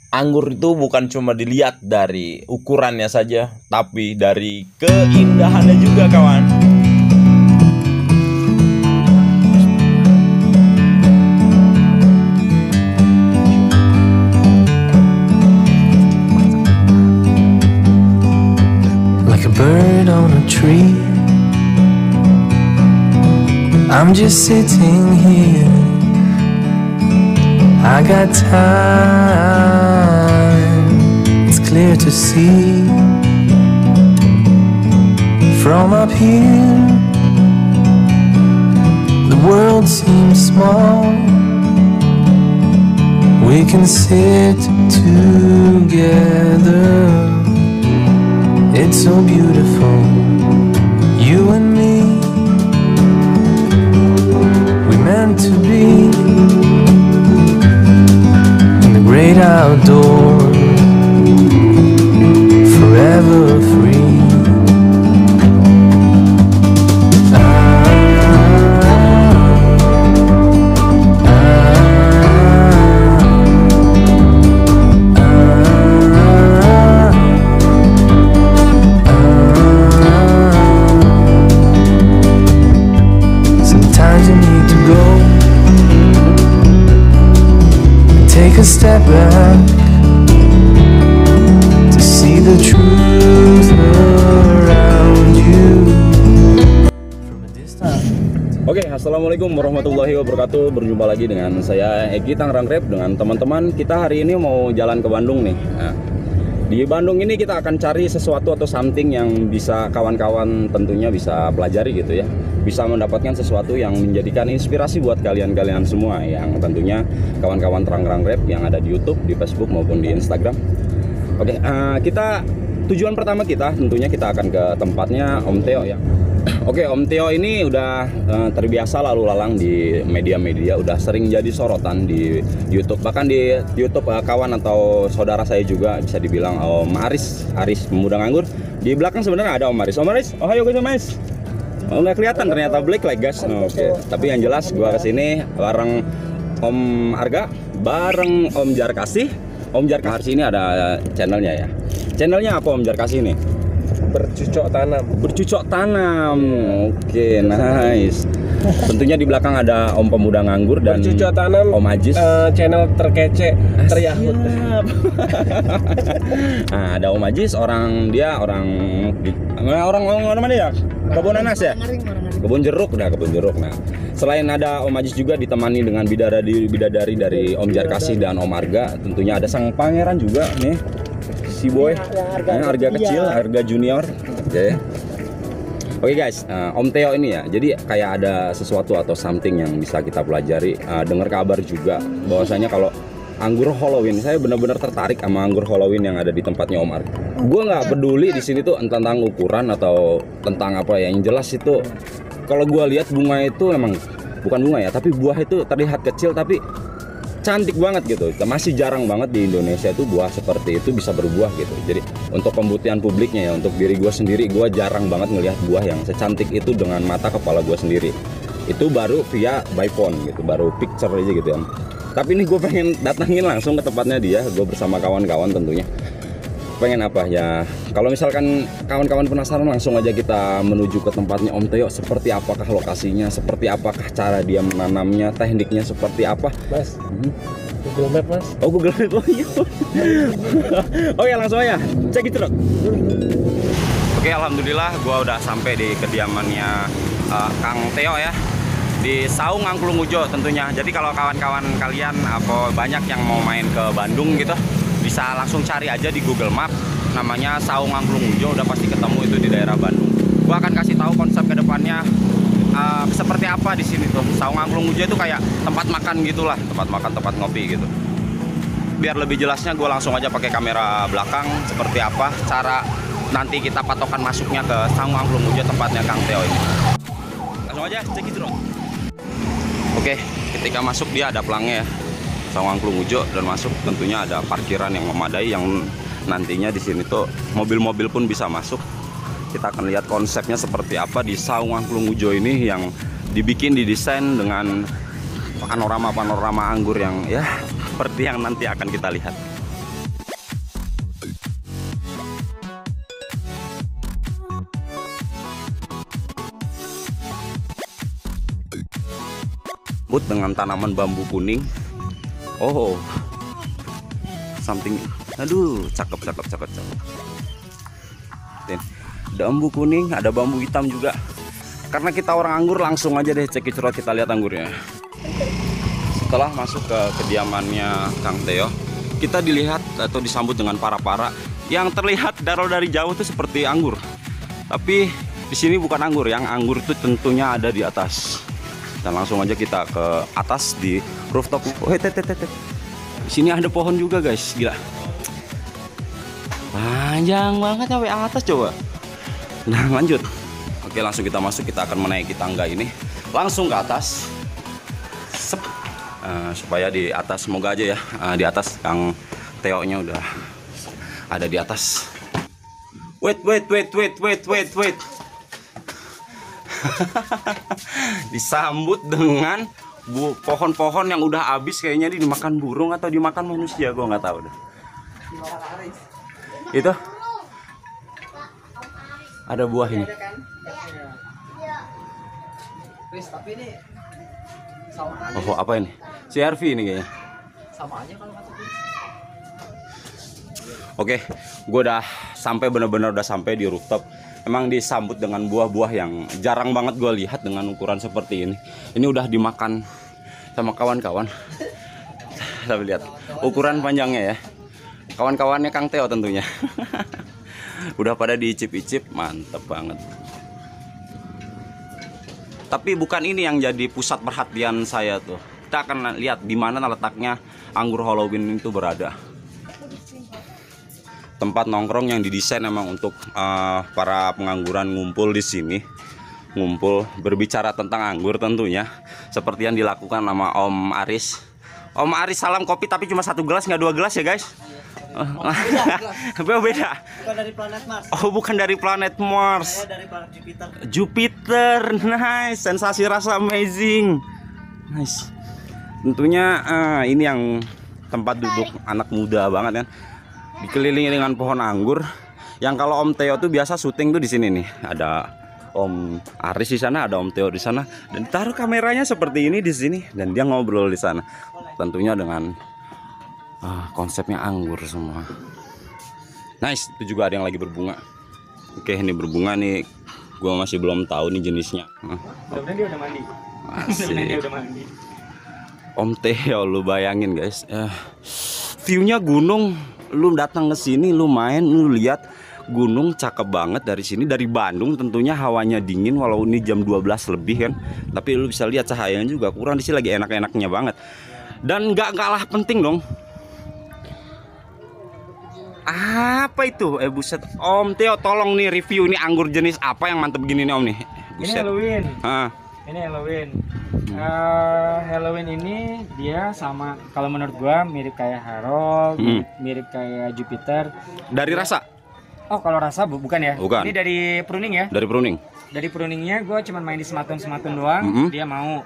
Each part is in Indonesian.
Anggur itu bukan cuma dilihat dari ukurannya saja, tapi dari keindahannya juga, kawan. Like a bird on a tree, I'm just sitting here. I got time, it's clear to see. From up here, the world seems small. We can sit together, it's so beautiful, you and me. We meant to be in the great outdoors, forever free. Sometimes you need to go and take a step back to see the truth around you from a distance. Oke, assalamualaikum warahmatullahi wabarakatuh. Berjumpa lagi dengan saya Egi Tangerang Rap. Dengan teman-teman kita hari ini mau jalan ke Bandung nih. Nah, di Bandung ini kita akan cari sesuatu atau something yang bisa kawan-kawan tentunya bisa pelajari gitu ya. Bisa mendapatkan sesuatu yang menjadikan inspirasi buat kalian-kalian semua, yang tentunya kawan-kawan Tangerang Rap yang ada di YouTube, di Facebook maupun di Instagram. Oke, tujuan pertama kita tentunya kita akan ke tempatnya Om Theo ya. Oke, Om Theo ini udah terbiasa lalu lalang di media-media, udah sering jadi sorotan di YouTube. Bahkan di YouTube kawan atau saudara saya juga bisa dibilang Om Aris Pemuda Nganggur. Di belakang sebenarnya ada Om Aris. Om Aris, ohayo guys. Oh, nggak kelihatan ternyata black like guys. Oke. Tapi yang jelas gua kesini bareng Om Arga, bareng Om Jarkasih. Om Jarkasih ini ada channelnya ya. Channelnya apa Om Jarkasih ini? Bercucok tanam. Bercucok tanam. Oke, nice. Tentunya di belakang ada Om Pemuda Nganggur dan Bercucok tanam, Om Ajis. Channel terkece, teryakut. Nah, ada Om Ajis, orang mana ya? Kebun nanas ya? Kebun jeruk. Nah, selain ada Om Ajis juga ditemani dengan bidadari dari Om Jarkasih dan Om Arga. Tentunya ada sang pangeran juga nih, si boy, harga kecil, harga junior. Oke guys, Om Theo ini ya, jadi kayak ada sesuatu atau something yang bisa kita pelajari. Dengar kabar juga bahwasanya kalau anggur Halloween, saya benar-benar tertarik sama anggur Halloween yang ada di tempatnya Om Arga. Gue nggak peduli di sini tuh tentang ukuran atau tentang apa ya, yang jelas itu kalau gue lihat bunga itu emang bukan bunga ya, tapi buah itu terlihat kecil tapi cantik banget gitu. Masih jarang banget di Indonesia tuh buah seperti itu bisa berbuah gitu. Jadi untuk pembuktian publiknya ya, untuk diri gue sendiri, gue jarang banget ngelihat buah yang secantik itu dengan mata kepala gue sendiri. Itu baru via by phone gitu, baru picture aja gitu ya. Tapi ini gue pengen datangin langsung ke tempatnya dia, gue bersama kawan-kawan tentunya. Pengen apa ya, kalau misalkan kawan-kawan penasaran, langsung aja kita menuju ke tempatnya Om Theo. Seperti apakah lokasinya, seperti apakah cara dia menanamnya, tekniknya seperti apa. Mas, Google Map mas. Oh, Google Map, oh iya. Oke, langsung aja, cek itu dong. Oke, alhamdulillah gue udah sampai di kediamannya Kang Theo ya, di Saung Angklung Ujo tentunya. Jadi kalau kawan-kawan kalian apa banyak yang mau main ke Bandung gitu, bisa langsung cari aja di Google Map, namanya Saung Angklung Ujo, udah pasti ketemu itu di daerah Bandung. Gua akan kasih tahu konsep kedepannya seperti apa di sini tuh. Saung Angklung Ujo itu kayak tempat makan gitulah, tempat makan, tempat ngopi gitu. Biar lebih jelasnya gue langsung aja pakai kamera belakang seperti apa cara nanti kita patokan masuknya ke Saung Angklung Ujo tempatnya Kang Theo ini. Langsung aja cek itu dong. Oke, ketika masuk dia ada pelangnya ya, Saung Angklung Ujo, dan masuk tentunya ada parkiran yang memadai yang nantinya di sini tuh mobil-mobil pun bisa masuk. Kita akan lihat konsepnya seperti apa di Saung Angklung Ujo ini yang didesain dengan panorama anggur yang ya seperti yang nanti akan kita lihat. disambut dengan tanaman bambu kuning. Oh, something. Aduh, cakep. Dan bambu kuning, ada bambu hitam juga. Karena kita orang anggur, langsung aja deh cekicrot kita lihat anggurnya. Setelah masuk ke kediamannya Kang Theo, kita dilihat atau disambut dengan para-para yang terlihat dari jauh tuh seperti anggur. Tapi di sini bukan anggur, yang anggur itu tentunya ada di atas. Dan langsung aja kita ke atas di rooftop. Oh, di sini ada pohon juga, guys. Gila. Panjang banget sampai atas coba. Nah, lanjut. Oke, langsung kita masuk. Kita akan menaiki tangga ini langsung ke atas. Sep. Supaya di atas, semoga aja ya, di atas Kang Theo-nya udah ada di atas. Wait. Disambut dengan pohon-pohon yang udah habis, kayaknya dimakan burung atau dimakan manusia, gua nggak tahu deh. Itu ada buah ini. Tapi ini Oh, apa ini? CRV ini kayaknya. sama aja kalau kata gue. Oke, gue udah sampai, bener-bener udah sampai di rooftop. Emang disambut dengan buah-buah yang jarang banget gue lihat dengan ukuran seperti ini. Ini udah dimakan sama kawan-kawan. Kita lihat ukuran panjangnya ya. Kawan-kawannya Kang Theo tentunya. Udah pada diicip-icip, mantep banget. Tapi bukan ini yang jadi pusat perhatian saya tuh. Kita akan lihat di mana letaknya anggur Halloween itu berada. Tempat nongkrong yang didesain memang untuk para pengangguran ngumpul di sini, ngumpul berbicara tentang anggur tentunya, seperti yang dilakukan sama Om Aris. Om Aris salam kopi tapi cuma 1 gelas, nggak 2 gelas ya guys. Beda. Bukan dari planet Mars. Oh, bukan dari planet Mars. Saya dari planet Jupiter. Jupiter, nice, sensasi rasa amazing, nice. Tentunya ini yang tempat duduk anak muda banget kan, dikelilingi dengan pohon anggur. Yang kalau Om Theo tuh biasa syuting tuh di sini nih, ada Om Aris di sana, ada Om Theo di sana, dan taruh kameranya seperti ini di sini, dan dia ngobrol di sana. Tentunya dengan konsepnya anggur semua. Nice, itu juga ada yang lagi berbunga. Oke, ini berbunga nih, gua masih belum tahu nih jenisnya. Mudah-mudahan dia udah mandi. Mudah-mudahan dia udah mandi. Om Theo, lu bayangin guys, view-nya gunung. Lu datang ke sini, lu main, lu lihat gunung cakep banget dari sini, dari Bandung. Tentunya hawanya dingin, walau ini jam 12 lebih kan, tapi lu bisa lihat cahayanya juga kurang. Di sini lagi enak-enaknya banget. Dan nggak kalah penting dong. Apa itu? Buset. Om Theo, tolong nih review ini anggur jenis apa yang mantep gini nih Om nih. Ini Buset. Halloween. Ini Halloween. Halloween ini dia sama, kalau menurut gua mirip kayak Harold, mirip kayak Jupiter. Dari rasa? Oh, kalau rasa bukan ya? Bukan. Ini dari pruning ya? Dari pruning. Dari pruningnya gua cuman main di sematun-sematun doang. Dia mau.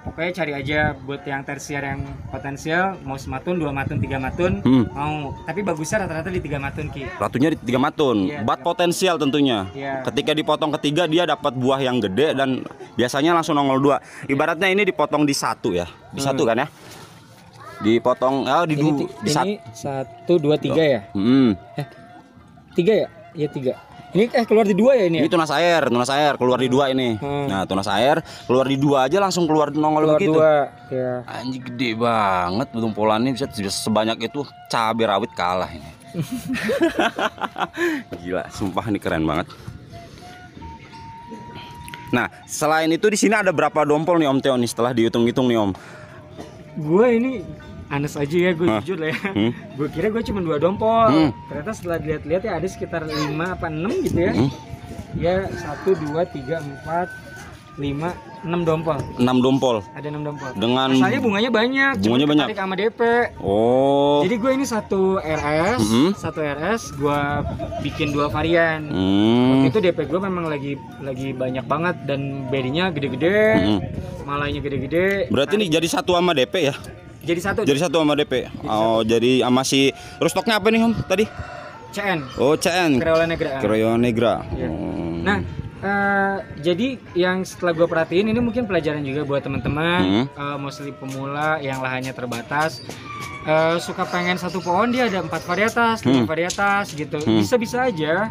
Pokoknya cari aja buat yang tersier yang potensial, mau sematun, 2 matun, 3 matun, mau. Tapi bagusnya rata-rata di 3 matun Ki. Ratunya di 3 matun, Iya, bat potensial tentunya. Iya. Ketika dipotong ketiga dia dapat buah yang gede dan biasanya langsung nongol 2. Ibaratnya ini dipotong di 1 ya, di 1 kan ya? Dipotong, Ini 1, 2, 3 ya? 3 ya? Iya 3. Ini keluar di 2 ya ini ya? Ini tunas air keluar di 2 ini. Nah, tunas air keluar di 2 aja langsung keluar nongol Keluar begitu. 2 ya. Anjing gede banget tumpulannya, bisa sebanyak itu. Cabai rawit kalah ini. Gila, sumpah ini keren banget. Nah, selain itu di sini ada berapa dompol nih Om Theo nih setelah dihitung-hitung nih Om? Gue ini anes aja ya, gue jujur lah ya. Gue kira gue cuma 2 dompol. Ternyata setelah dilihat-lihat ya ada sekitar 5 apa 6 gitu ya. Ya 1, 2, 3, 4, 5, 6 dompol. 6 dompol. Ada 6 dompol. Dengan asalnya bunganya banyak. Bunganya cuma banyak. ketarik sama DP. Oh. Jadi gue ini satu RS, gue bikin 2 varian. Waktu itu DP gue memang lagi banyak banget dan bedinya gede-gede, malainya gede-gede. Berarti ini jadi satu sama DP ya? Jadi satu. Jadi satu sama DP. Oh, jadi sama si rustoknya apa nih Om tadi? CN. Oh, CN. Crayola Negra. Crayola Negra. Iya. Oh. Nah, Jadi yang setelah gue perhatiin ini mungkin pelajaran juga buat teman-teman, mostly pemula yang lahannya terbatas, suka pengen satu pohon dia ada 4 varietas, 5 varietas gitu, bisa-bisa aja,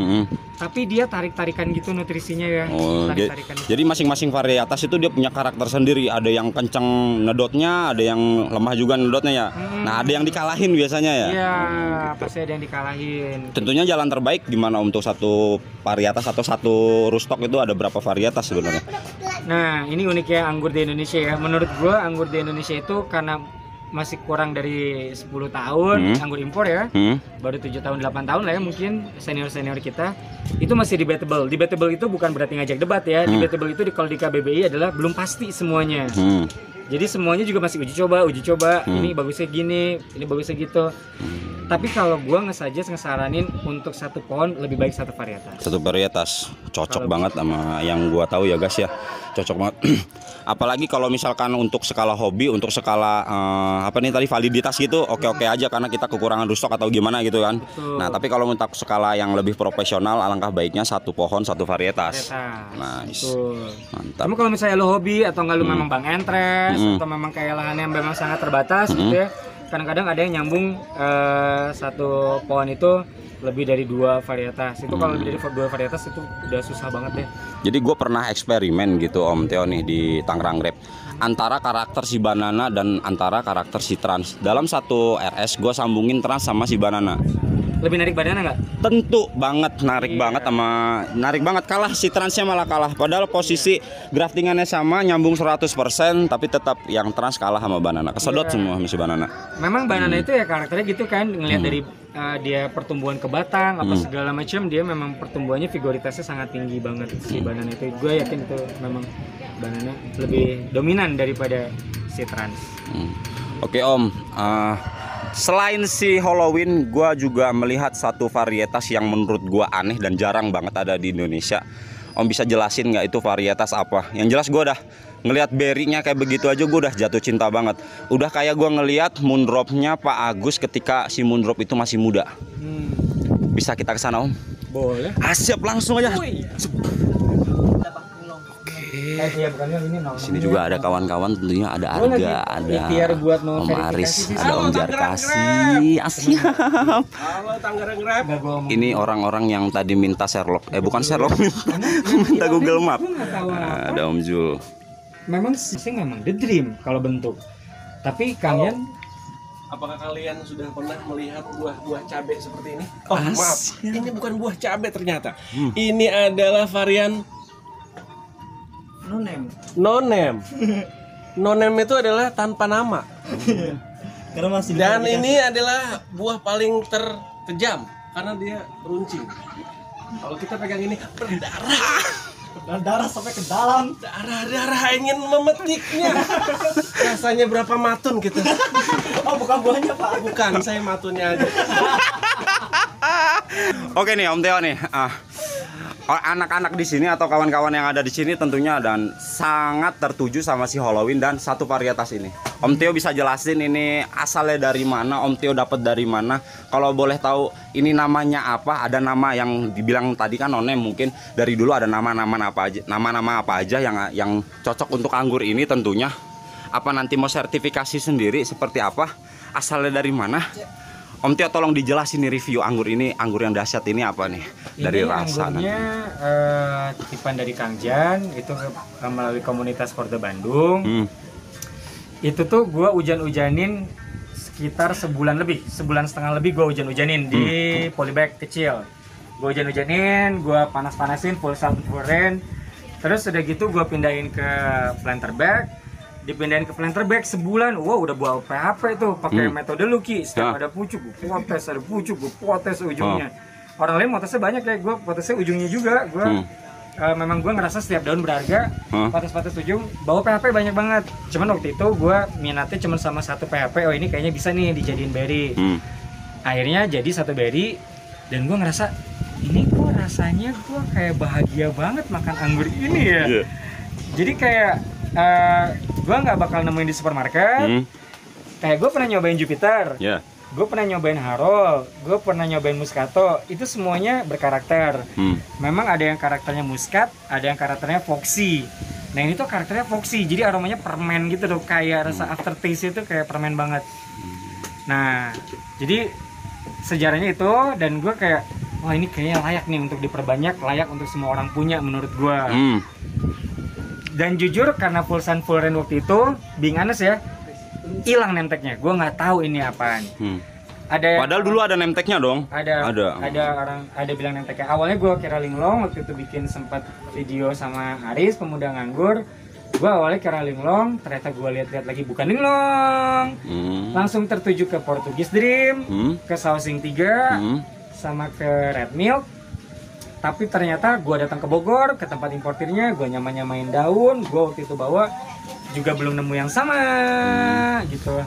tapi dia tarik-tarikan gitu nutrisinya ya. Tarik-tarikan gitu. Jadi masing-masing varietas itu dia punya karakter sendiri, ada yang kenceng nedotnya, ada yang lemah juga nedotnya ya. Nah ada yang dikalahin biasanya ya. Iya, pasti ada yang dikalahin. Tentunya jalan terbaik gimana untuk satu varietas atau satu rootstock itu ada berapa varietas sebenarnya? Nah, ini uniknya anggur di Indonesia ya. Menurut gua anggur di Indonesia itu karena masih kurang dari 10 tahun anggur impor ya. Baru 7 tahun 8 tahun lah ya mungkin senior-senior kita. Itu masih debatable. Debatable itu bukan berarti ngajak debat ya. Debatable itu kalau di KBBI adalah belum pasti semuanya. Jadi semuanya juga masih uji coba. Ini bagusnya gini, ini bagusnya gitu. Tapi kalau gua ngesaranin untuk satu pohon lebih baik satu varietas. Satu varietas cocok banget sama yang gua tahu ya guys ya, cocok banget. Apalagi kalau misalkan untuk skala hobi, untuk skala validitas gitu, oke aja karena kita kekurangan rootstock atau gimana gitu kan. Betul. Nah tapi kalau untuk skala yang lebih profesional, alangkah baiknya satu pohon satu varietas. Nice. Mantap. Tapi kalau misalnya lo hobi atau nggak lo memang bang entres atau memang kayak lahannya memang sangat terbatas gitu ya. Kadang-kadang ada yang nyambung satu pohon itu lebih dari 2 varietas. Itu kalau lebih dari 2 varietas itu udah susah banget deh. Jadi gue pernah eksperimen gitu Om Theo nih di Tangerang Grape, antara karakter si banana dan antara karakter si trans. Dalam satu RS gue sambungin trans sama si banana. Lebih narik badannya nggak? Tentu banget, narik banget kalah, si transnya malah kalah. Padahal posisi graftingannya sama, nyambung 100%, tapi tetap yang trans kalah sama banana. Kesedot semua sama si banana. Memang banana itu ya karakternya gitu kan, ngelihat dari dia pertumbuhan ke batang apa segala macam, dia memang pertumbuhannya vigoritasnya sangat tinggi banget si banana itu. Gue yakin itu memang banana lebih dominan daripada si trans. Oke Om, selain si Halloween, gue juga melihat satu varietas yang menurut gue aneh dan jarang banget ada di Indonesia. Om bisa jelasin nggak itu varietas apa? Yang jelas gue udah ngelihat berry-nya kayak begitu aja gue udah jatuh cinta banget. Udah kayak gue ngelihat moondrop-nya Pak Agus ketika si moondrop itu masih muda. Bisa kita kesana Om? Boleh. Siap, langsung aja. Sini juga ada kawan-kawan, tentunya ada Arga, ada Om Aris, ada Om Jarkasi. Siap. Halo Tangerang Grape. Ini orang-orang yang tadi minta Sherlock, bukan Sherlock, minta Google Map. Ada Om Jul. Memang sih memang the dream kalau bentuk. Tapi kalian apakah kalian sudah pernah melihat buah-buah cabai seperti ini? Oh maaf, ini bukan buah cabai ternyata. Ini adalah varian nonem. Nonem itu adalah tanpa nama. Karena masih Dan ini adalah buah paling terkejam karena dia runcing. Kalau kita pegang ini berdarah. darah sampai ke dalam. Darah ingin memetiknya. Rasanya berapa matun gitu. Oh bukan buahnya Pak. Bukan, saya matunnya aja. Oke nih Om Theo nih, anak-anak di sini atau kawan-kawan yang ada di sini tentunya dan sangat tertuju sama si Halloween dan satu varietas ini. Om Theo bisa jelasin ini asalnya dari mana? Om Theo dapat dari mana? Kalau boleh tahu ini namanya apa? Ada nama yang dibilang tadi kan nonem, mungkin dari dulu ada nama-nama apa aja yang cocok untuk anggur ini tentunya. Apa nanti mau sertifikasi sendiri seperti apa? Asalnya dari mana? Om Theo tolong dijelasin nih review anggur ini, anggur yang dahsyat ini apa nih? Dari ini rasa anggurnya titipan dari Kang Jan, itu melalui komunitas Korda Bandung. Itu tuh gue hujan-hujanin sekitar sebulan setengah lebih gue hujan-hujanin di polybag kecil. Gue hujan-hujanin, gue panas-panasin full sun full rain. Terus udah gitu gue pindahin ke planter bag. Dipindahin ke planter bag sebulan, wow udah buat PHP tuh pakai metode Lucky. Setiap ada pucuk gue potes, ada pucuk gue potes ujungnya. Orang lain potesnya banyak ya, gue potesnya ujungnya juga. Gue memang gue ngerasa setiap daun berharga, potes-potes ujung bawa PHP banyak banget. Cuman waktu itu gue minatnya cuma sama satu PHP, oh ini kayaknya bisa nih dijadiin berry. Akhirnya jadi satu berry dan gue ngerasa ini kok rasanya gue kayak bahagia banget makan anggur ini ya. Jadi kayak gue nggak bakal nemuin di supermarket. Kayak gue pernah nyobain Jupiter. gue pernah nyobain Harol, gue pernah nyobain Muscato, itu semuanya berkarakter. Memang ada yang karakternya muskat, ada yang karakternya foxy. Nah ini tuh karakternya foxy, jadi aromanya permen gitu tuh, kayak rasa aftertaste itu kayak permen banget. Nah jadi sejarahnya itu, dan gue kayak, wah ini kayaknya layak nih untuk diperbanyak, layak untuk semua orang punya menurut gue. Dan jujur karena full sun full rain waktu itu, being honest ya, hilang nemteknya, gue nggak tahu ini apaan. Padahal dulu ada nemteknya dong. Ada orang bilang nemteknya. Awalnya gue kira linglong, waktu itu bikin sempat video sama Aris pemuda nganggur. Gue awalnya kira linglong, ternyata gue lihat-lihat lagi bukan linglong. Langsung tertuju ke Portugis Dream, ke Sausing 3, sama ke Red Milk. Tapi ternyata gue datang ke Bogor, ke tempat importirnya, gue nyamain daun, gue waktu itu bawa juga belum nemu yang sama gitu.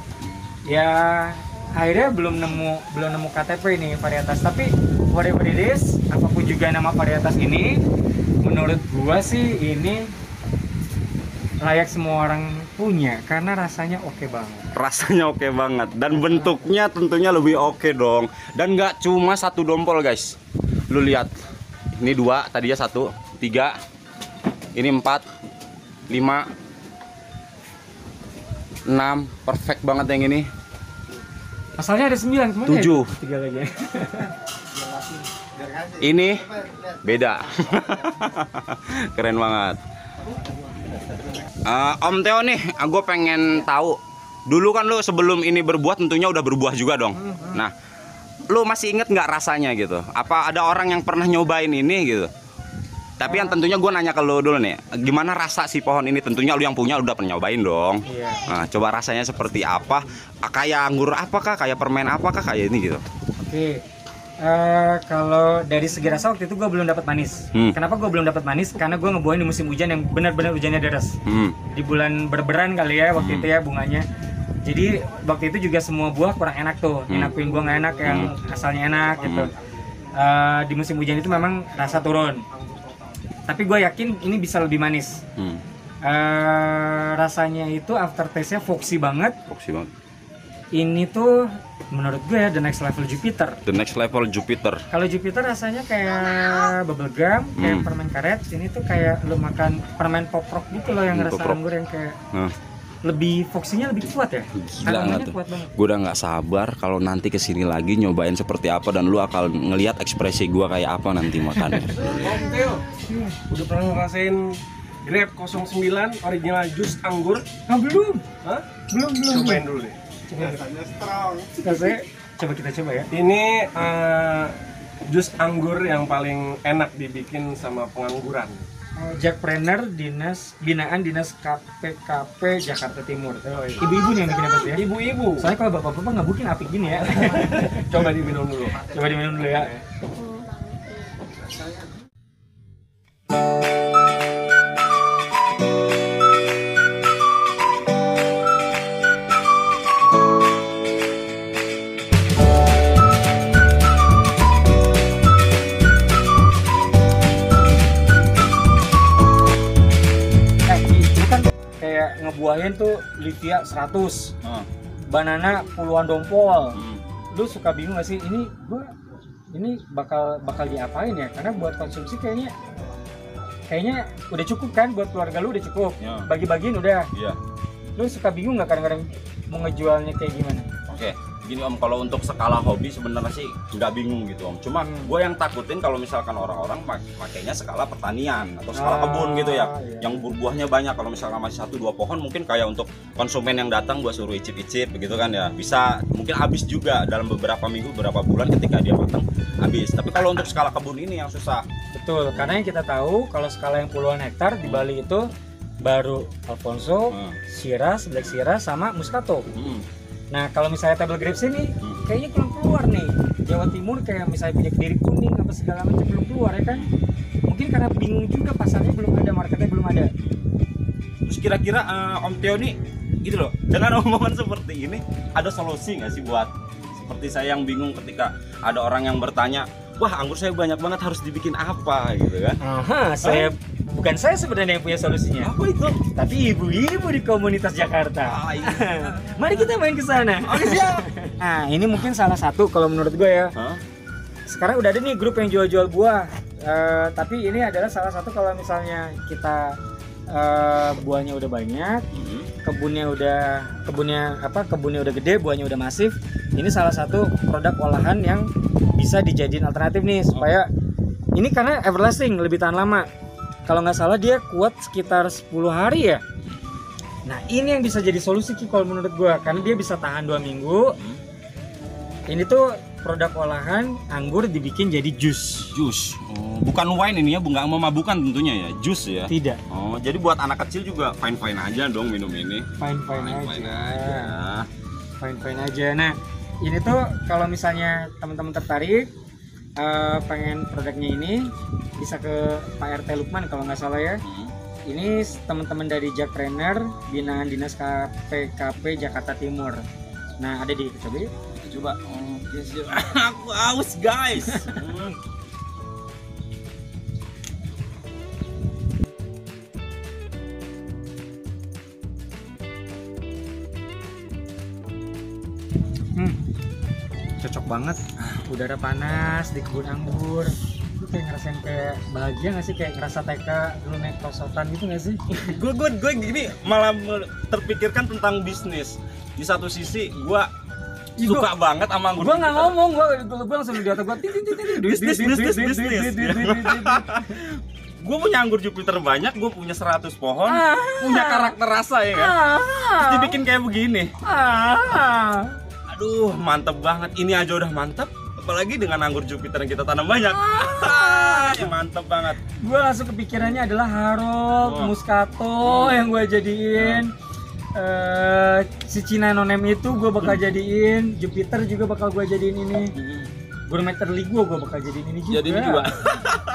Ya akhirnya belum nemu KTP ini varietas, tapi whatever it is, apapun juga nama varietas ini, menurut gua sih ini layak semua orang punya karena rasanya oke banget. Rasanya oke banget dan bentuknya tentunya lebih oke dong. Dan nggak cuma satu dompol guys, lu lihat ini 2, tadinya 1, 3, ini 4, 5, 6, perfect banget yang ini. Asalnya ada 9, kemana 7. ya? 3 lagi. Ini beda. Keren banget. Om Theo nih, gue pengen tahu. Dulu kan lu sebelum ini berbuah tentunya udah berbuah juga dong. Nah, lu masih inget nggak rasanya gitu? Apa ada orang yang pernah nyobain ini gitu? Tapi yang tentunya gue nanya ke lu dulu nih, gimana rasa si pohon ini? Tentunya lu yang punya udah pernah nyobain dong. Iya. Nah, coba rasanya seperti apa? Kayak anggur apakah? Kayak permen apakah? Kayak ini gitu. Oke. Kalau dari segi rasa waktu itu gue belum dapat manis. Kenapa gue belum dapat manis? Karena gue ngebuahin di musim hujan yang benar-benar hujannya deras. Di bulan berberan kali ya waktu itu ya bunganya. Jadi waktu itu juga semua buah kurang enak tuh. Enakin gue nggak enak, yang asalnya enak gitu. Di musim hujan itu memang rasa turun. Tapi gue yakin ini bisa lebih manis. Rasanya itu aftertaste-nya foxy banget. Foxy banget. Ini tuh menurut gue the next level Jupiter. The next level Jupiter. Kalau Jupiter rasanya kayak bubble gum, kayak permen karet. Ini tuh kayak lu makan permen pop rock gitu loh, yang rasa anggur yang kayak lebih foxinya lebih kuat ya. Gila nggak tuh? Gue udah nggak sabar kalau nanti kesini lagi nyobain seperti apa, dan lu akan ngelihat ekspresi gue kayak apa nanti makannya. Om Theo, udah pernah ngerasain Grab 09 original jus anggur? Belum. Hah? Belum. Cobain dulu deh. Rasanya coba kita coba ya. Ini jus anggur yang paling enak dibikin sama pengangguran. Jack Preneur, binaan dinas KPKP Jakarta Timur. Ibu-ibu nih yang bikin apa sih ya? Ibu-ibu. Soalnya kalau bapak-bapak nggak bikin apik gini ya. Coba diminum dulu. Coba diminum dulu ya. Ngebuahin tuh Livia 100, banana puluhan dompol. Lu suka bingung gak sih, ini bakal diapain ya? Karena buat konsumsi kayaknya udah cukup kan, buat keluarga lu udah cukup. Bagi-bagiin udah. Lu suka bingung nggak kadang-kadang mau ngejualnya kayak gimana? Oke, gini Om, kalau untuk skala hobi sebenarnya sih nggak bingung gitu Om. Cuma gue yang takutin kalau misalkan orang-orang pakainya skala pertanian atau skala kebun gitu ya, yang buahnya banyak. Kalau misalkan masih 1-2 pohon, mungkin kayak untuk konsumen yang datang gue suruh icip-icip begitu kan ya, bisa mungkin habis juga dalam beberapa minggu, beberapa bulan ketika dia matang habis. Tapi kalau untuk skala kebun ini yang susah. Betul, karena yang kita tahu kalau skala yang puluhan hektar di Bali itu baru Alfonso, Shiraz, Black Shiraz sama Muscato. Nah kalau misalnya table grapes ini kayaknya belum keluar nih. Jawa Timur kayak misalnya punya Kediri kuning apa segala macam belum keluar ya kan. Mungkin karena bingung juga, pasarnya belum ada, marketnya belum ada. Terus kira-kira Om Theo nih gitu loh, dengan omongan seperti ini ada solusi nggak sih buat seperti saya yang bingung ketika ada orang yang bertanya, wah anggur saya banyak banget, harus dibikin apa gitu kan? Bukan saya sebenarnya yang punya solusinya. Apa itu? Tapi ibu-ibu di komunitas Jakarta. Iya. Mari kita main ke sana. Oke, siap. Nah, ini mungkin salah satu kalau menurut gue ya. Hah? Sekarang udah ada nih grup yang jual-jual buah. Tapi ini adalah salah satu kalau misalnya kita buahnya udah banyak, kebunnya udah gede, buahnya udah masif. Ini salah satu produk olahan yang bisa dijadiin alternatif nih supaya ini karena everlasting, lebih tahan lama. Kalau nggak salah dia kuat sekitar 10 hari ya. Nah ini yang bisa jadi solusi Ki kalau menurut gua, karena dia bisa tahan 2 minggu. Ini tuh produk olahan anggur dibikin jadi jus. Jus. Oh, bukan wine ini ya, nggak memabukan tentunya ya, jus ya. Tidak. Oh, jadi buat anak kecil juga fine aja dong minum ini. Fine aja. aja. Nah ini tuh kalau misalnya teman-teman tertarik pengen produknya ini bisa ke Pak RT Lukman kalau nggak salah ya. Ini teman-teman dari Jackpreneur binaan Dinas KPKP Jakarta Timur. Nah ada di coba. Coba. Yes, aku haus guys. Cocok banget. Udara panas di kebun anggur. Lu kayak ngerasain kayak bahagia nggak sih, kayak ngerasa TK lu naik perosotan gitu nggak sih? gue gini malah terpikirkan tentang bisnis. Di satu sisi gue suka banget sama anggur. Gue nggak ngomong, gue langsung di otak gue bisnis. Gue punya anggur Jupiter banyak, gue punya 100 pohon, punya karakter rasa ya kan. Terus dibikin kayak begini. Aduh, mantep banget. Ini aja udah mantep, apalagi dengan anggur Jupiter yang kita tanam banyak. Ya mantep banget. Gue langsung kepikirannya adalah Harok, Muscato yang gue jadiin. Si Cina Nonem itu gue bakal jadiin, Jupiter juga bakal gue jadiin ini. Gourmeter Ligo gue bakal jadiin ini juga. Jadi ini juga.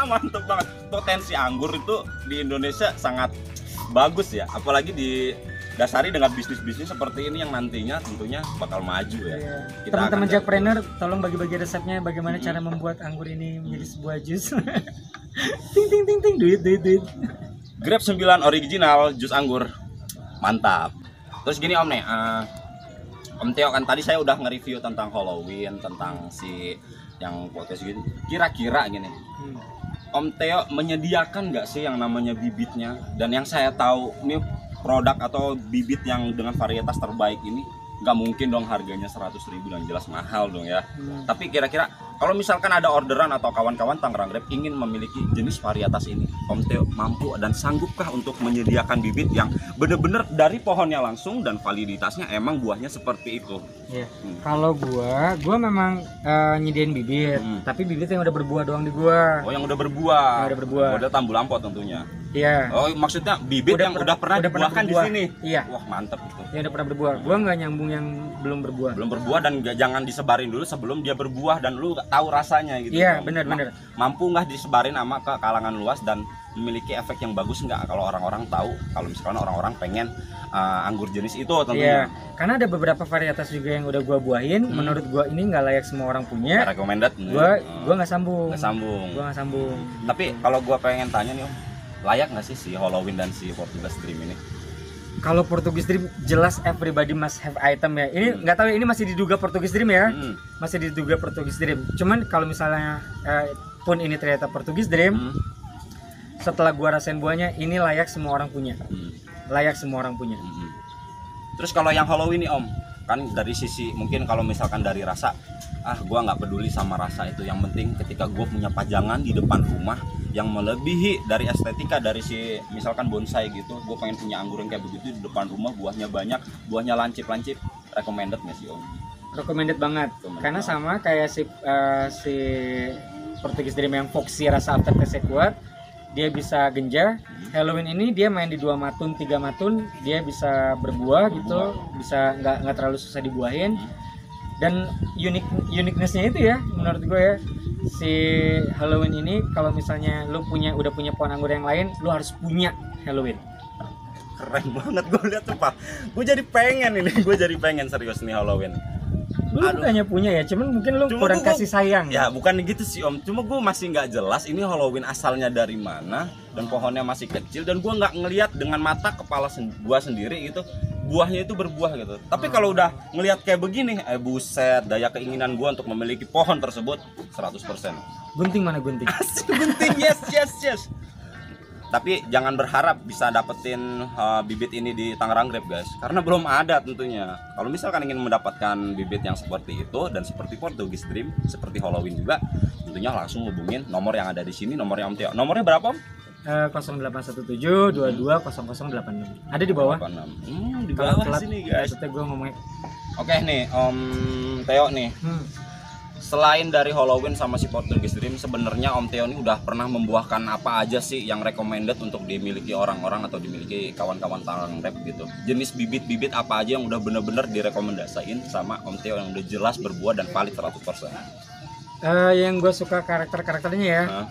Mantep banget. Potensi anggur itu di Indonesia sangat bagus ya, apalagi didasari dengan bisnis-bisnis seperti ini yang nantinya tentunya bakal maju ya. Teman-teman Jackpreneur tolong bagi-bagi resepnya bagaimana cara membuat anggur ini menjadi sebuah jus. ting duit. Grape 9 original jus anggur. Mantap. Terus gini Om nih, Om Theo kan tadi saya udah nge-review tentang Halloween, tentang si yang podcast gitu. Kira-kira gini, Om Theo menyediakan nggak sih yang namanya bibitnya? Dan yang saya tahu ini produk atau bibit yang dengan varietas terbaik ini nggak mungkin dong harganya 100.000 dan jelas mahal dong ya. Tapi kira-kira kalau misalkan ada orderan atau kawan-kawan Tangerang Grape ingin memiliki jenis varietas ini, Om Theo mampu dan sanggupkah untuk menyediakan bibit yang bener-bener dari pohonnya langsung dan validitasnya emang buahnya seperti itu? Iya. Kalau gua memang nyediain bibit, tapi bibit yang udah berbuah doang di gua. Oh, yang udah berbuah. Yang udah berbuah. Udah tambu lampot tentunya. Iya. Oh, maksudnya bibit yang udah pernah dibuahkan di sini. Iya. Wah, mantep itu. Yang udah pernah berbuah. Gua nggak nyambung yang belum berbuah. Belum berbuah dan jangan disebarin dulu sebelum dia berbuah dan lu tahu rasanya gitu. Iya, benar. Mampu nggak disebarin sama ke kalangan luas dan memiliki efek yang bagus nggak kalau orang-orang tahu, kalau misalkan orang-orang pengen anggur jenis itu tentunya. Iya, karena ada beberapa varietas juga yang udah gua buahin, menurut gua ini nggak layak semua orang punya. Recommended. Gua nggak sambung. Gua nggak sambung. Tapi kalau gua pengen tanya nih Om, layak nggak sih si Halloween dan si Portuguese Dream ini? Kalau Portuguese Dream jelas everybody must have item ya. Ini nggak tahu ya, ini masih diduga Portuguese Dream ya. Masih diduga Portuguese Dream. Cuman kalau misalnya pun ini ternyata Portuguese Dream, setelah gua rasain buahnya, ini layak semua orang punya. Layak semua orang punya. Terus kalau yang Halloween nih Om, kan dari sisi mungkin kalau misalkan dari rasa, gua nggak peduli sama rasa itu. Yang penting ketika gua punya pajangan di depan rumah yang melebihi dari estetika dari si misalkan bonsai gitu, gue pengen punya anggur yang kayak begitu di depan rumah, buahnya banyak, buahnya lancip, recommended nggak sih Om? Recommended banget. Karena sama kayak si Portuguese Dream yang foxy, rasa aftertaste kuat, dia bisa genjah. Halloween ini dia main di 2 matun, 3 matun, dia bisa berbuah gitu, bisa nggak terlalu susah dibuahin. Dan uniquenessnya itu ya menurut gue ya, si Halloween ini kalau misalnya lu udah punya pohon anggur yang lain, lu harus punya Halloween. Keren banget gue lihat tuh Pak. Gue jadi pengen serius nih Halloween. Lu bukannya punya ya, cuman mungkin lu Cuma kurang gua- kasih sayang. Ya bukan gitu sih Om, cuma gue masih nggak jelas ini Halloween asalnya dari mana dan pohonnya masih kecil dan gue nggak ngelihat dengan mata kepala gue sendiri gitu buahnya itu berbuah gitu. Tapi kalau udah ngelihat kayak begini, buset, daya keinginan gue untuk memiliki pohon tersebut 100%. Gunting mana gunting? Asik gunting, yes. Tapi jangan berharap bisa dapetin bibit ini di Tangerang Grape guys, karena belum ada tentunya. Kalau misalkan ingin mendapatkan bibit yang seperti itu dan seperti Portugis Dream, seperti Halloween juga, tentunya langsung hubungin nomor yang ada di sini, nomornya Om Teo. Nomornya berapa Om? 0817 22 0086. Ada di bawah. 86. Di Kalau bawah telat, sini guys. maksudnya gue ngomongnya. Oke nih Om Teo nih. Selain dari Halloween sama si Portugis Dream, sebenarnya Om Teo ini udah pernah membuahkan apa aja sih yang recommended untuk dimiliki orang-orang atau dimiliki kawan-kawan Tangerang Grape gitu. Jenis bibit-bibit apa aja yang udah bener-bener direkomendasiin sama Om Teo yang udah jelas berbuah dan valid 100%. Yang gue suka karakternya ya. Hah?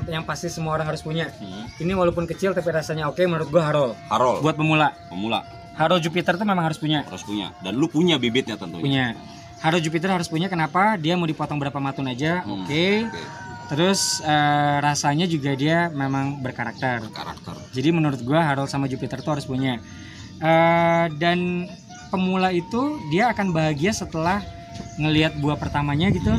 Yang pasti semua orang harus punya. Ini walaupun kecil tapi rasanya oke menurut gue Harold. Harold. Buat pemula. Harold Jupiter tuh memang harus punya. Dan lu punya bibitnya tentunya. Punya. Harold Jupiter harus punya, kenapa? Dia mau dipotong berapa matun aja, oke. Terus rasanya juga dia memang berkarakter. Jadi menurut gua Harold sama Jupiter tuh harus punya. Dan pemula itu dia akan bahagia setelah ngelihat buah pertamanya gitu.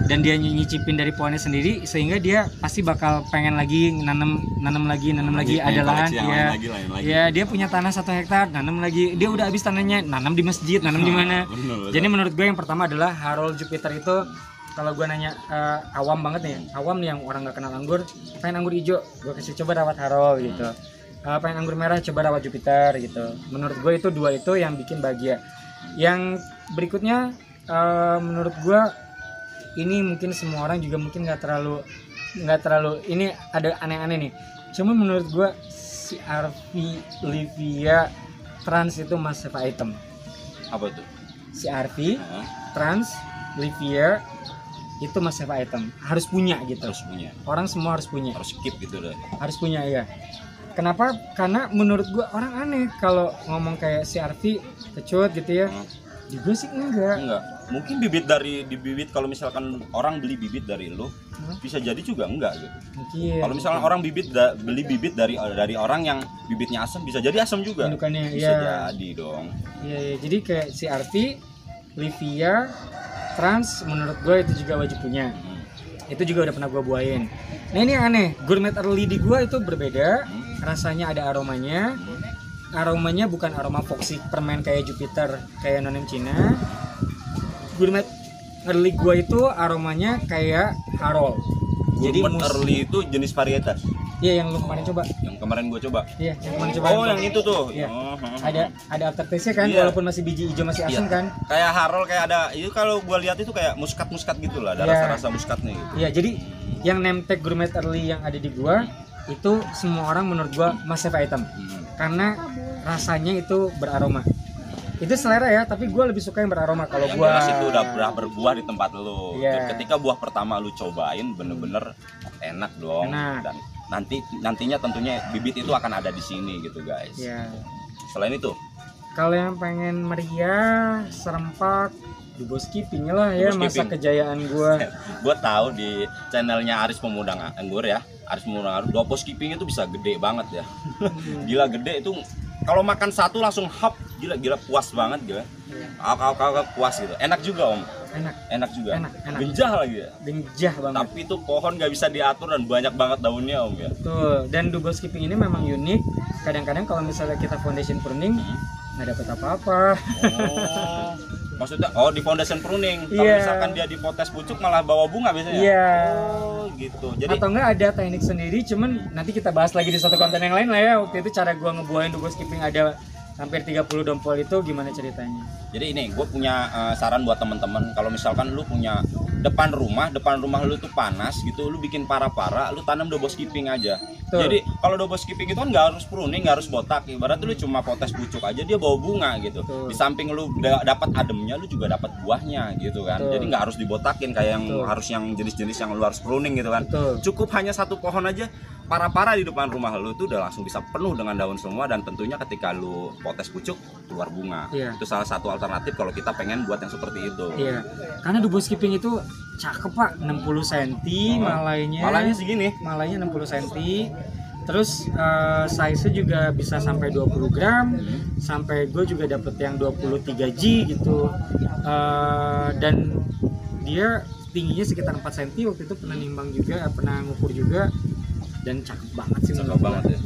Dan dia nyicipin dari pohonnya sendiri, sehingga dia pasti bakal pengen lagi nanam lagi ada lahan ya dia punya tanah 1 hektar, nanam lagi, dia udah habis tanahnya, nanam di masjid, nanam di mana. Jadi menurut gue yang pertama adalah Harold Jupiter itu. Kalau gue nanya awam banget nih yang orang nggak kenal anggur, pengen anggur hijau, gue kasih coba rawat Harold gitu. Pengen anggur merah, coba rawat Jupiter gitu. Menurut gue itu dua itu yang bikin bahagia. Yang berikutnya menurut gue ini mungkin semua orang juga mungkin nggak terlalu ini ada aneh-aneh nih. Cuma menurut gua si RV Livia Trans itu must have item. Apa tuh? Si RV Trans Livia itu must have item, harus punya gitu. Harus punya. Orang semua harus punya. Harus keep gitu deh. Harus punya ya. Kenapa? Karena menurut gua orang aneh kalau ngomong kayak si RV kecut gitu ya. Di gue sih enggak. Mungkin bibit kalau misalkan orang beli bibit dari lu, bisa jadi juga enggak gitu. Mungkin. Kalau misalkan orang beli bibit dari orang yang bibitnya asam, bisa jadi asam juga. Indukannya, bisa ya. jadi dong. Iya, jadi kayak si RV, Livia, Trans menurut gue itu juga wajib punya. Itu juga udah pernah gue buahin. Nah ini yang aneh, Gourmet Early di gue itu berbeda. Rasanya ada aromanya. Aromanya bukan aroma foxy permen kayak Jupiter, kayak nonem Cina. Gourmet Early gua itu aromanya kayak Harold. Gourmet Early itu jenis varietas. Iya, yang lu kemarin coba. Yang kemarin gua coba. Iya, yang kemarin coba. Oh, yang itu tuh. Iya. Oh, Ada aftertaste-nya kan, Iya. walaupun masih biji hijau masih asam kan. Kayak Harold, kayak ada itu kalau gua lihat itu kayak muskat-muskat gitu lah, ada Iya. rasa-rasa muskatnya gitu. Iya, jadi yang name tag Gourmet Early yang ada di gua itu semua orang menurut gua must have item. Karena rasanya itu beraroma. Itu selera ya, tapi gue lebih suka yang beraroma. Kalau Yang gue jelas itu udah berbuah di tempat lu. Iya. Ketika buah pertama lu cobain bener-bener enak dong. Enak. Dan nantinya tentunya bibit itu akan ada di sini gitu guys. ya. Selain itu, Kalau yang pengen meriah, serempak, Dubos Keeping lah ya, Dubos masa Keeping. kejayaan gue. gue tahu di channelnya Aris Pemuda Anggur ya, Aris Pemuda Anggur, Dubos Keeping itu bisa gede banget ya. Gila gede itu. Kalau makan satu langsung hap, gila puas banget gila. Kau puas gitu. Enak juga Om. Enak juga. Enak. Genjah lagi ya. Genjah banget. Tapi itu pohon gak bisa diatur dan banyak banget daunnya Om ya. Tuh, dan Dubos Keeping ini memang unik. Kadang-kadang kalau misalnya kita foundation pruning, nggak dapet apa-apa. Oh, maksudnya di foundation pruning. Kalau Iya. misalkan dia di potes pucuk malah bawa bunga biasanya. Iya. Oh, gitu. Jadi Atau enggak ada teknik sendiri, cuman nanti kita bahas lagi di satu konten yang lain lah ya. Waktu itu cara gua ngebuahin Dubos Keeping ada hampir 30 dompol itu gimana ceritanya. Jadi ini gue punya saran buat teman-teman, kalau misalkan lu punya depan rumah lu tuh panas gitu, lu bikin para-para, lu tanam double skipping aja. Betul. Jadi kalau double skipping itu kan nggak harus pruning, nggak harus botak, ibarat lu cuma potes pucuk aja dia bawa bunga gitu. Betul. Di samping lu dapat ademnya, lu juga dapat buahnya gitu kan. Betul. Jadi nggak harus dibotakin kayak yang Betul. harus yang jenis-jenis yang lu harus pruning gitu kan. Betul. Cukup hanya satu pohon aja, para-para di depan rumah lu tuh udah langsung bisa penuh dengan daun semua, dan tentunya ketika lu potes pucuk keluar bunga. Iya. Itu salah satu alternatif kalau kita pengen buat yang seperti itu. Iya. Karena double skipping itu cakep Pak, 60 cm Malahnya segini. malainya 60 cm. Terus size-nya juga bisa sampai 20 gram, sampai gue juga dapet yang 23G gitu. Dan dia tingginya sekitar 4 cm, waktu itu pernah nimbang juga, pernah ngukur juga, dan cakep banget sih. Cakep banget ya.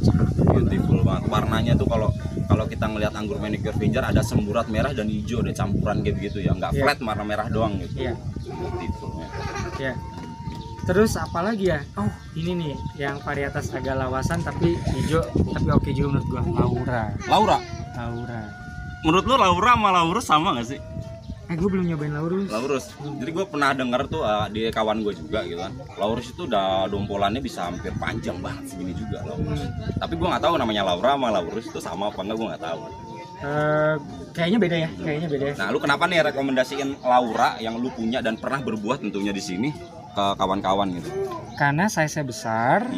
Beautiful banget. Warnanya tuh kalau kita ngelihat anggur manicure Finger ada semburat merah dan hijau, ada campuran kayak gitu ya, nggak Iya. flat warna merah doang gitu. Iya. Beautiful ya. Ya. Terus apa lagi ya? Oh, ini nih yang varietas agak lawasan tapi hijau, tapi oke juga menurut gua. Laura, menurut lu Laura sama Laurus sama nggak sih? Gue belum nyobain Laurus. Laurus. Jadi gue pernah denger tuh di kawan gue juga gitu kan. Laurus itu udah dompolannya bisa hampir panjang banget segini juga Laurus. Tapi gue nggak tahu namanya Laura sama Laurus itu sama apa enggak, gue nggak tahu. Kayaknya beda ya, kayaknya beda ya. Nah, lu kenapa nih rekomendasiin Laura yang lu punya dan pernah berbuah tentunya di sini ke kawan-kawan gitu? Karena size-nya besar,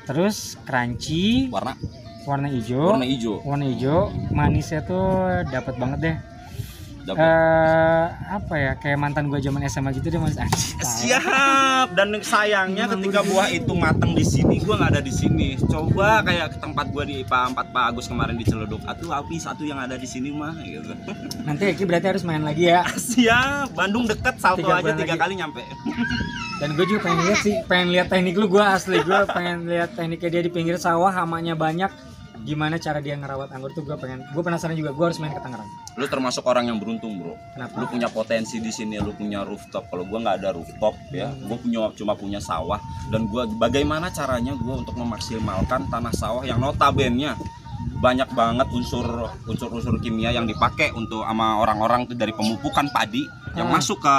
terus crunchy, warna hijau. Warna hijau, manisnya tuh dapat banget deh. Apa ya, kayak mantan gua zaman SMA gitu deh, Mas. Siap. Dan sayangnya ketika buah itu matang di sini, gua nggak ada di sini. Coba kayak ke tempat gua di IPA 4 Pak Agus kemarin di Celeduk. Api satu yang ada di sini mah gitu. Nanti Eki berarti harus main lagi ya. Siap. Bandung deket, salto 3 aja bulan 3 lagi. kali nyampe. Dan gue juga pengen lihat sih, pengen lihat teknik lu. Gue asli, gue pengen lihat tekniknya dia di pinggir sawah, hamanya banyak. Gimana cara dia ngerawat anggur tuh gue penasaran juga. Gue harus main ke Tangerang. Lu termasuk orang yang beruntung, Bro. Kenapa? Lu punya potensi di sini, lu punya rooftop. Kalau gua nggak ada rooftop ya, gua cuma punya sawah, dan gua bagaimana caranya gua untuk memaksimalkan tanah sawah yang notabene banyak banget unsur kimia yang dipakai untuk sama orang-orang tuh dari pemupukan padi yang masuk ke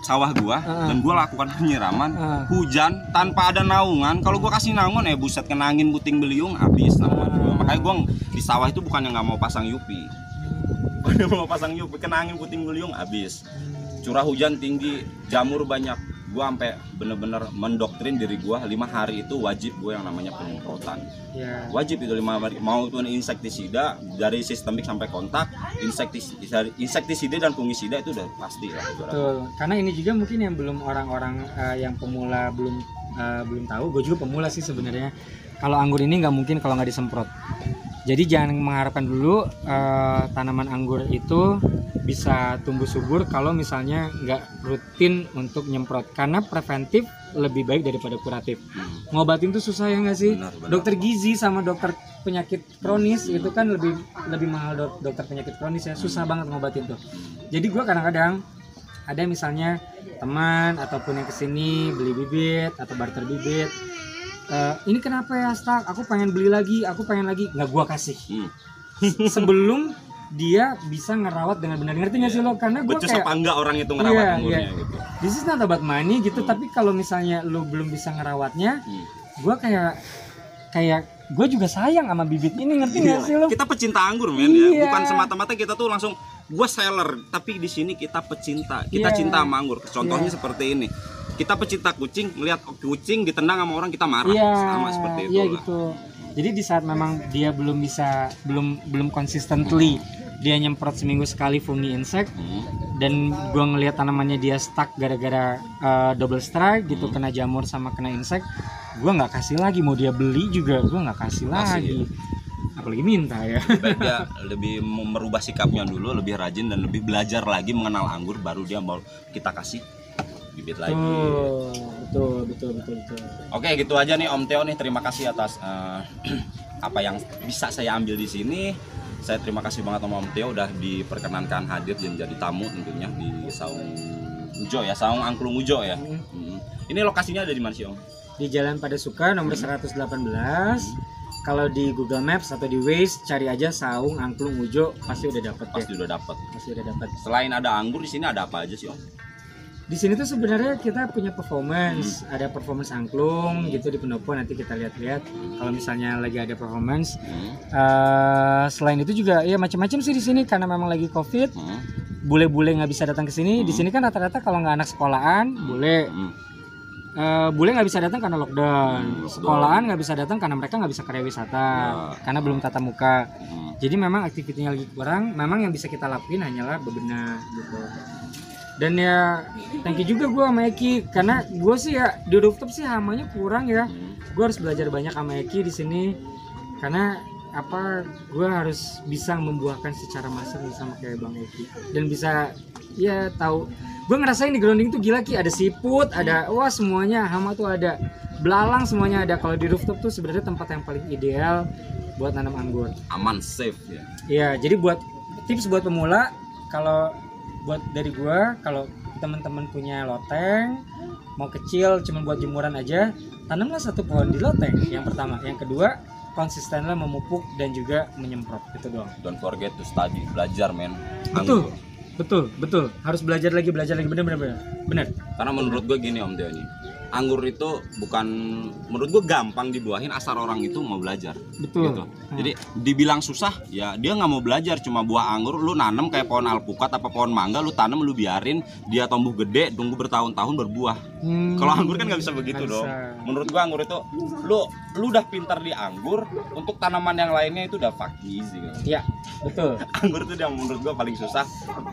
sawah gua, dan gua lakukan penyiraman hujan tanpa ada naungan. Kalau gua kasih naungan buset, kena angin puting beliung habis naungan gua. Makanya gua di sawah itu bukan yang nggak mau pasang yupi, kena angin puting beliung habis. Curah hujan tinggi, jamur banyak. Gua sampai bener-bener mendoktrin diri gua 5 hari itu wajib gua yang namanya penyemprotan. Ya. Wajib itu 5 hari, maupun insektisida dari sistemik sampai kontak, insektisida dan fungisida itu udah pasti lah. Betul. Karena ini juga mungkin yang belum orang-orang yang pemula belum tahu. Gue juga pemula sih sebenarnya. Kalau anggur ini nggak mungkin kalau nggak disemprot. Jadi jangan mengharapkan dulu tanaman anggur itu bisa tumbuh subur kalau misalnya nggak rutin untuk nyemprot. Karena preventif lebih baik daripada kuratif. Ngobatin tuh susah ya nggak sih? Benar. Dokter gizi sama dokter penyakit kronis itu kan lebih mahal dokter penyakit kronis ya. Susah banget ngobatin tuh. Jadi gua kadang-kadang ada misalnya teman ataupun yang kesini beli bibit atau barter bibit. Ini kenapa ya stuck? Aku pengen beli lagi, nggak gua kasih. Sebelum dia bisa ngerawat dengan benar, ngerti nggak sih lo? Karena gua becus kayak apa enggak orang itu ngerawat anggurnya gitu. This is not about money gitu, tapi kalau misalnya lo belum bisa ngerawatnya, gua kayak gue juga sayang sama bibit ini, ngerti nggak sih lo? Kita pecinta anggur men ya, bukan semata-mata kita tuh langsung gue seller, tapi di sini kita pecinta, kita cinta sama anggur. Contohnya seperti ini, kita pecinta kucing, melihat kucing ditendang sama orang kita marah, sama seperti itu. Iya gitu. Jadi di saat memang dia belum consistently dia nyemprot seminggu sekali fungi insect, dan gua ngelihat tanamannya dia stuck gara-gara double strike gitu, kena jamur sama kena insect, gua nggak kasih lagi. Mau dia beli juga gua nggak kasih lagi. Apalagi minta ya. Baik, dia lebih merubah sikapnya dulu, lebih rajin dan lebih belajar lagi mengenal anggur, baru dia mau kita kasih bibit lagi. Betul. Oke, gitu aja nih Om Theo nih. Terima kasih atas apa yang bisa saya ambil di sini. Saya terima kasih banget sama Om Theo udah diperkenankan hadir dan jadi tamu tentunya di Saung Ujo ya, Saung Angklung Ujo ya. Ini lokasinya ada di mana sih Om? Di Jalan Padasuka nomor 118. Kalau di Google Maps atau di Waze cari aja Saung Angklung Ujo, pasti udah dapat ya. Pasti udah dapat. Pasti udah dapat. Selain ada anggur di sini ada apa aja sih Om? Di sini tuh sebenarnya kita punya performance, ada performance angklung gitu di pendopo, nanti kita lihat-lihat kalau misalnya lagi ada performance. Selain itu juga ya macam-macam sih di sini karena memang lagi Covid. Bule-bule nggak bisa datang ke sini. Di sini kan rata-rata kalau nggak anak sekolahan, bule nggak bisa datang karena lockdown. Sekolahan nggak bisa datang karena mereka nggak bisa karya wisata, karena belum tatap muka. Jadi memang aktivitasnya lagi kurang. Memang yang bisa kita lakuin hanyalah bebenah gitu. Dan ya thank you juga gue sama Eki, karena gue sih ya di rooftop sih hamanya kurang ya. Gue harus belajar banyak sama Eki di sini karena apa, gue harus bisa membuahkan secara massal sama kayak Bang Eki dan bisa ya tahu. Gue ngerasain di grounding tuh gila Ki, ada siput, ada wah semuanya, hama tuh ada, belalang semuanya ada. Kalau di rooftop tuh sebenarnya tempat yang paling ideal buat nanam anggur. Aman, safe ya. Iya, jadi buat tips buat pemula, kalau buat dari gua, kalau teman-teman punya loteng mau kecil cuma buat jemuran aja, tanamlah satu pohon di loteng. Yang pertama, yang kedua konsistenlah memupuk dan juga menyemprot, itu doang. Don't forget to study, belajar men. Betul, betul. Harus belajar lagi, bener. Karena menurut gue gini Om Teo ini, anggur itu bukan, menurut gue gampang dibuahin asal orang itu mau belajar. Betul. Gitu. Jadi dibilang susah, ya dia nggak mau belajar. Cuma buah anggur, lu nanam kayak pohon alpukat apa pohon mangga, lu tanam, lu biarin dia tumbuh gede, tunggu bertahun-tahun berbuah. Kalau anggur kan nggak bisa begitu dong. Menurut gua anggur itu, lu udah pintar di anggur, untuk tanaman yang lainnya itu udah fuck easy gitu. Iya, betul. Anggur itu yang menurut gua paling susah.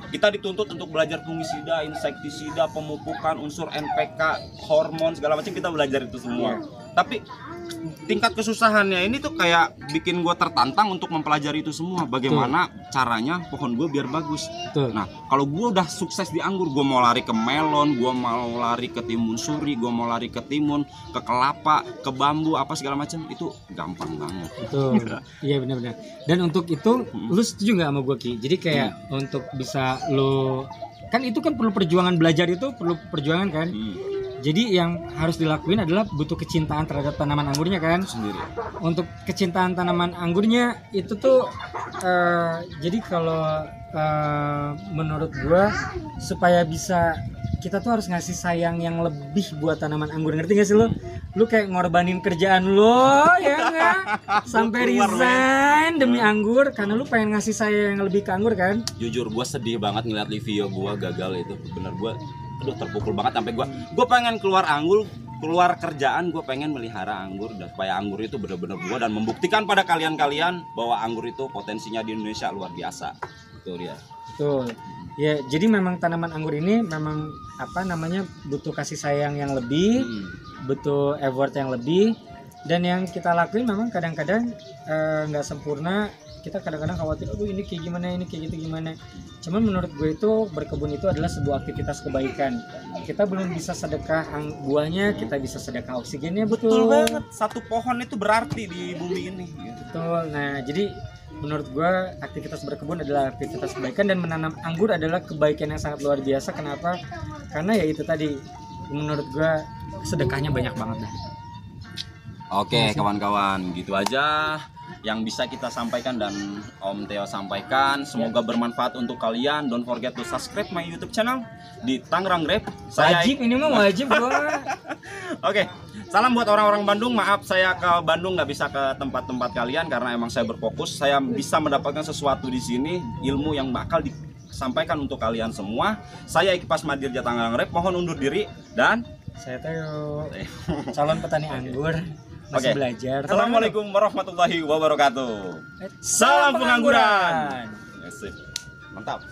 Kita dituntut untuk belajar fungisida, insektisida, pemupukan, unsur NPK, hormon segala macam, kita belajar itu semua. Tapi tingkat kesusahannya ini tuh kayak bikin gue tertantang untuk mempelajari itu semua. Bagaimana caranya pohon gue biar bagus. Nah, kalau gue udah sukses di anggur, gue mau lari ke melon, gue mau lari ke timun suri, gue mau lari ke timun, ke kelapa, ke bambu, apa segala macam, itu gampang banget. Betul. Iya benar-benar. Dan untuk itu, lu setuju nggak sama gue Ki? Jadi kayak untuk bisa lu, kan itu kan perlu perjuangan, belajar itu perlu perjuangan kan. Jadi yang harus dilakuin adalah butuh kecintaan terhadap tanaman anggurnya kan Sendiri. Untuk kecintaan tanaman anggurnya itu tuh jadi kalau menurut gua, supaya bisa, kita tuh harus ngasih sayang yang lebih buat tanaman anggur. Ngerti gak sih lo? Lu kayak ngorbanin kerjaan lo ya nggak? Sampai resign demi anggur karena lu pengen ngasih sayang yang lebih ke anggur kan. Jujur gue sedih banget ngeliat Livio gue gagal itu. Bener, gue aduh terpukul banget sampai gue pengen keluar anggur, keluar kerjaan, gue pengen melihara anggur dan supaya anggur itu bener-bener buah dan membuktikan pada kalian-kalian bahwa anggur itu potensinya di Indonesia luar biasa. Betul ya. Betul. Ya, jadi memang tanaman anggur ini memang apa namanya, butuh kasih sayang yang lebih, butuh effort yang lebih, dan yang kita lakuin memang kadang-kadang nggak sempurna. Kita kadang-kadang khawatir, aduh ini kayak gimana, ini kayak gitu gimana. Cuman menurut gue itu berkebun itu adalah sebuah aktivitas kebaikan. Kita belum bisa sedekah buahnya, kita bisa sedekah oksigennya. Betul banget. Satu pohon itu berarti di bumi ini. Betul. Nah, jadi menurut gue aktivitas berkebun adalah aktivitas kebaikan, dan menanam anggur adalah kebaikan yang sangat luar biasa. Kenapa? Karena ya itu tadi, menurut gue sedekahnya banyak banget dah. Oke kawan-kawan, gitu aja yang bisa kita sampaikan dan Om Teo sampaikan. Semoga bermanfaat untuk kalian. Don't forget to subscribe my YouTube channel di Tangerang Grab. Wajib, ini mah wajib gua. Oke, salam buat orang-orang Bandung. Maaf saya ke Bandung nggak bisa ke tempat-tempat kalian karena emang saya berfokus. Saya bisa mendapatkan sesuatu di sini, ilmu yang bakal disampaikan untuk kalian semua. Saya Ikipas Madirja Tangerang Grab, mohon undur diri dan saya Teo, calon petani anggur. Masih belajar. Assalamualaikum warahmatullahi wabarakatuh. Salam pengangguran. Mantap.